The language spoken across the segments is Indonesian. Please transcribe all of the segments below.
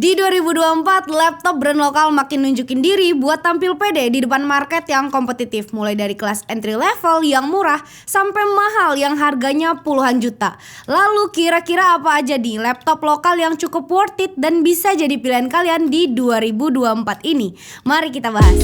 Di 2024, laptop brand lokal makin nunjukin diri buat tampil pede di depan market yang kompetitif. Mulai dari kelas entry level yang murah sampai mahal yang harganya puluhan juta. Lalu kira-kira apa aja nih laptop lokal yang cukup worth it dan bisa jadi pilihan kalian di 2024 ini? Mari kita bahas.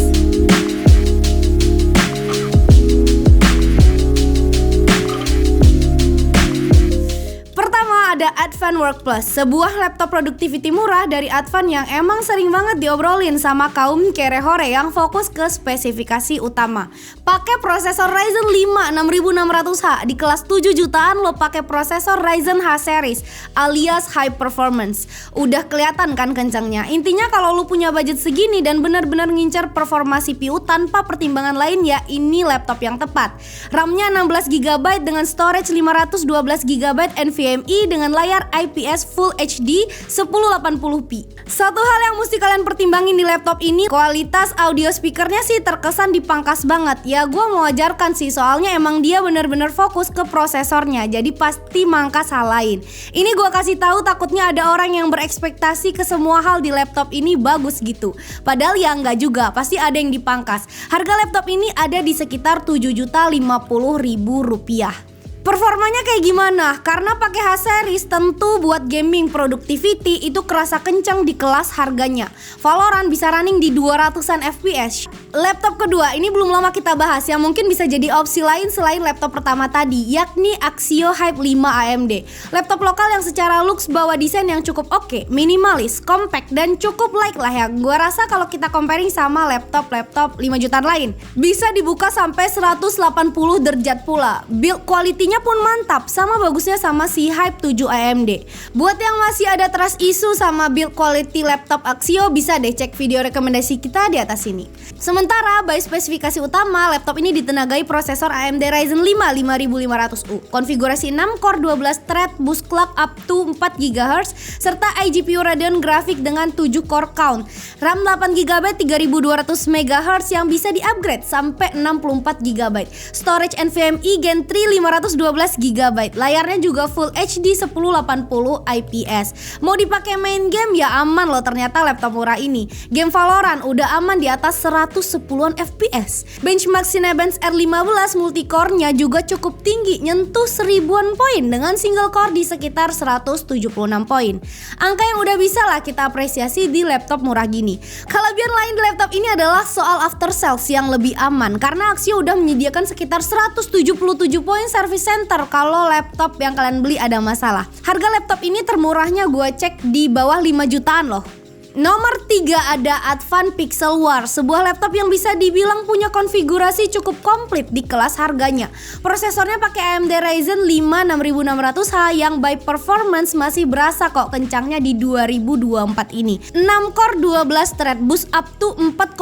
Ada Advan Work Plus, sebuah laptop productivity murah dari Advan yang emang sering banget diobrolin sama kaum kere-hore yang fokus ke spesifikasi utama. Pakai prosesor Ryzen 5 6600H di kelas 7 jutaan lo pakai prosesor Ryzen H series alias high performance. Udah kelihatan kan kencangnya. Intinya kalau lo punya budget segini dan benar-benar ngincer performa CPU tanpa pertimbangan lain, ya ini laptop yang tepat. RAM-nya 16GB dengan storage 512GB NVMe dengan layar IPS Full HD 1080p. Satu hal yang mesti kalian pertimbangin di laptop ini, kualitas audio speakernya sih terkesan dipangkas banget. Ya gue mau ajarkan sih, soalnya emang dia bener-bener fokus ke prosesornya, jadi pasti mangkas hal lain. Ini gue kasih tahu takutnya ada orang yang berekspektasi ke semua hal di laptop ini bagus gitu. Padahal ya enggak juga, pasti ada yang dipangkas. Harga laptop ini ada di sekitar Rp7.050.000. Performanya kayak gimana? Karena pakai H series tentu buat gaming productivity itu kerasa kencang di kelas harganya. Valorant bisa running di 200-an FPS. Laptop kedua ini belum lama kita bahas yang mungkin bisa jadi opsi lain selain laptop pertama tadi, yakni Axio Hype 5 AMD. Laptop lokal yang secara looks bawa desain yang cukup oke, minimalis, compact dan cukup light lah ya. Gua rasa kalau kita comparing sama laptop 5 jutaan lain, bisa dibuka sampai 180 derajat pula. Build quality-nya pun mantap, sama bagusnya sama si Hype 7 AMD. Buat yang masih ada trust issue sama build quality laptop Axio, bisa deh cek video rekomendasi kita di atas sini. Sementara by spesifikasi utama, laptop ini ditenagai prosesor AMD Ryzen 5 5500U, konfigurasi 6 core 12 thread boost clock up to 4 GHz serta iGPU Radeon Graphic dengan 7 core count, RAM 8GB 3200 MHz yang bisa di-upgrade sampai 64 GB, storage NVMe Gen 3 512GB, layarnya juga Full HD 1080 IPS. Mau dipakai main game ya aman loh ternyata laptop murah ini. Game Valorant udah aman di atas 110-an FPS. Benchmark Cinebench R15 multicore-nya juga cukup tinggi, nyentuh 1000-an poin dengan single core di sekitar 176 poin. Angka yang udah bisa lah kita apresiasi di laptop murah gini. Kelebihan lain di laptop ini adalah soal after sales yang lebih aman karena Axio udah menyediakan sekitar 177 poin service center kalau laptop yang kalian beli ada masalah. Harga laptop ini termurahnya gue cek di bawah 5 jutaan loh. Nomor 3 ada Advan Pixel War, sebuah laptop yang bisa dibilang punya konfigurasi cukup komplit di kelas harganya. Prosesornya pakai AMD Ryzen 5 6600H yang by performance masih berasa kok kencangnya di 2024 ini. 6 core 12 thread boost up to 4,5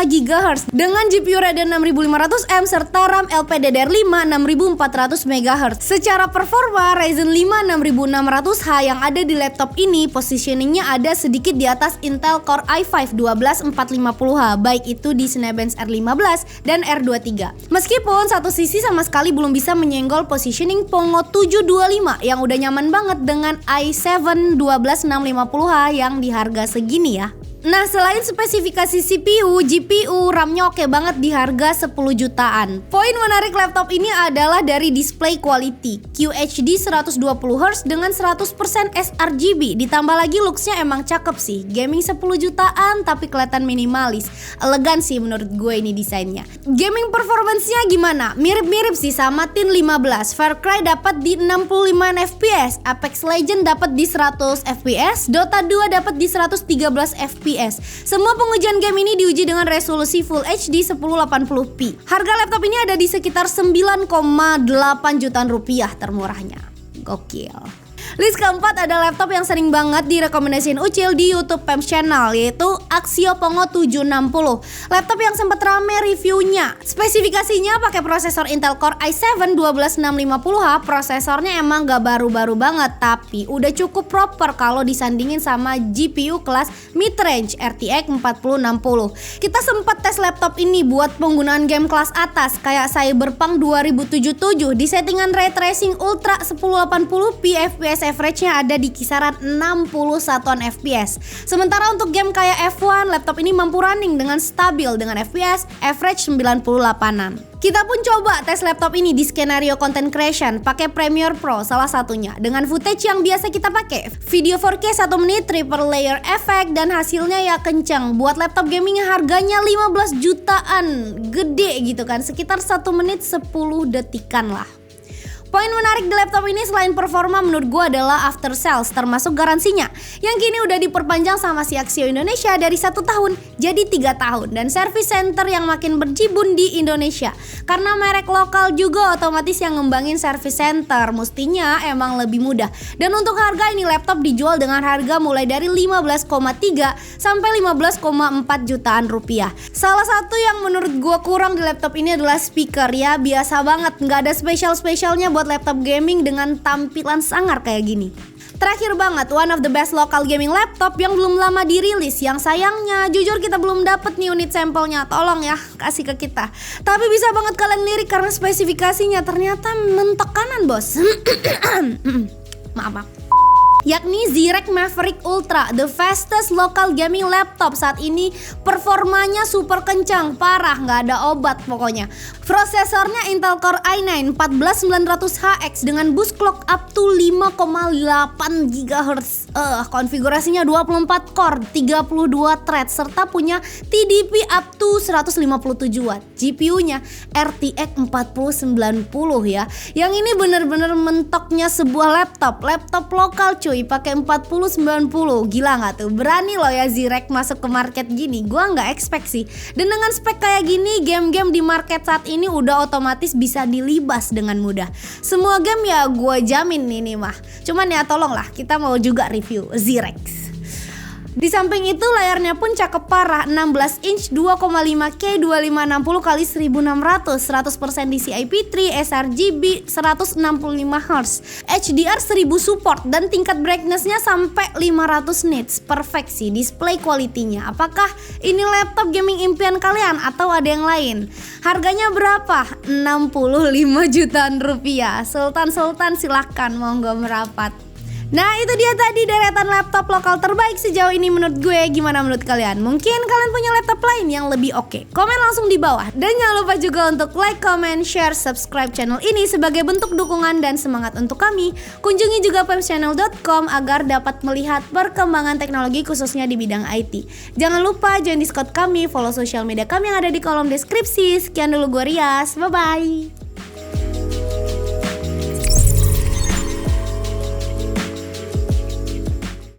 GHz dengan GPU Radeon 6500M serta RAM LPDDR5 6400 MHz. Secara performa, Ryzen 5 6600H yang ada di laptop ini positioningnya ada sedikit di atas Intel Core i5 12450H, baik itu di Cinebench R15 dan R23. Meskipun satu sisi sama sekali belum bisa menyenggol positioning Pongo 725 yang udah nyaman banget dengan i7 12650H yang di harga segini ya. Nah, selain spesifikasi CPU, GPU, RAM-nya oke banget di harga 10 jutaan. Poin menarik laptop ini adalah dari display quality, QHD 120Hz dengan 100% sRGB. Ditambah lagi looks-nya emang cakep sih. Gaming 10 jutaan tapi kelihatan minimalis. Elegan sih menurut gue ini desainnya. Gaming performance-nya gimana? Mirip-mirip sih sama Tin 15. Far Cry dapat di 65 FPS, Apex Legends dapat di 100 FPS, Dota 2 dapat di 113 FPS. Semua pengujian game ini diuji dengan resolusi Full HD 1080p. Harga laptop ini ada di sekitar 9,8 jutaan rupiah termurahnya. Gokil. List keempat ada laptop yang sering banget direkomendasiin Ucil di YouTube Pems Channel, yaitu Axio Pongo 760. Laptop yang sempat rame reviewnya. Spesifikasinya pakai prosesor Intel Core i7 12650H. Prosesornya emang gak baru-baru banget, tapi udah cukup proper kalau disandingin sama GPU kelas mid-range RTX 4060. Kita sempat tes laptop ini buat penggunaan game kelas atas kayak Cyberpunk 2077 di settingan ray tracing ultra 1080p FPS average-nya ada di kisaran 61 FPS. Sementara untuk game kayak F1, laptop ini mampu running dengan stabil dengan FPS average 98-an. Kita pun coba tes laptop ini di skenario content creation pakai Premiere Pro salah satunya dengan footage yang biasa kita pakai. Video 4K 1 menit, triple layer effect, dan hasilnya ya kencang. Buat laptop gaming yang harganya 15 jutaan, gede gitu kan, sekitar 1 menit 10 detikan lah. Poin menarik di laptop ini selain performa menurut gue adalah after sales, termasuk garansinya yang kini udah diperpanjang sama Xiaxio Indonesia dari 1 tahun jadi 3 tahun, dan service center yang makin berjibun di Indonesia. Karena merek lokal juga otomatis yang ngembangin service center mestinya emang lebih mudah. Dan untuk harga ini laptop dijual dengan harga mulai dari 15,3 sampai 15,4 jutaan rupiah. Salah satu yang menurut gue kurang di laptop ini adalah speaker ya, biasa banget, nggak ada spesial-spesialnya buat laptop gaming dengan tampilan sangar kayak gini. Terakhir banget, one of the best local gaming laptop yang belum lama dirilis, yang sayangnya jujur kita belum dapet nih unit sampelnya. Tolong ya kasih ke kita. Tapi bisa banget kalian lirik karena spesifikasinya ternyata mentok kanan bos. Maaf. Yakni Zirek Maverick Ultra, the fastest local gaming laptop saat ini. Performanya super kencang, parah, nggak ada obat pokoknya. Prosesornya Intel Core i9 14900HX dengan boost clock up to 5,8 GHz. Konfigurasinya 24 core, 32 thread, serta punya TDP up to 157 watt. GPU-nya RTX 4090 ya. Yang ini bener-bener mentoknya sebuah laptop lokal cuy. Pakai 4090, gila nggak tuh? Berani loh ya Zirek masuk ke market gini. Gua nggak expect sih. Dan dengan spek kayak gini, game-game di market saat ini udah otomatis bisa dilibas dengan mudah. Semua game ya gue jamin ini mah. Cuman ya tolonglah, kita mau juga review Zirek. Di samping itu layarnya pun cakep parah, 16 inch 2,5K 2560 x 1600, 100% DCI-P3, sRGB, 165Hz, HDR 1000 support, dan tingkat brightness-nya sampai 500 nits. Perfect sih display quality-nya. Apakah ini laptop gaming impian kalian atau ada yang lain? Harganya berapa? 65 jutaan rupiah. Sultan silahkan monggo merapat. Nah itu dia tadi deretan laptop lokal terbaik sejauh ini menurut gue. Gimana menurut kalian? Mungkin kalian punya laptop lain yang lebih oke. Komen langsung di bawah. Dan jangan lupa juga untuk like, comment, share, subscribe channel ini sebagai bentuk dukungan dan semangat untuk kami. Kunjungi juga pepschannel.com agar dapat melihat perkembangan teknologi khususnya di bidang IT. Jangan lupa join Discord kami, follow sosial media kami yang ada di kolom deskripsi. Sekian dulu gue Rias, bye-bye.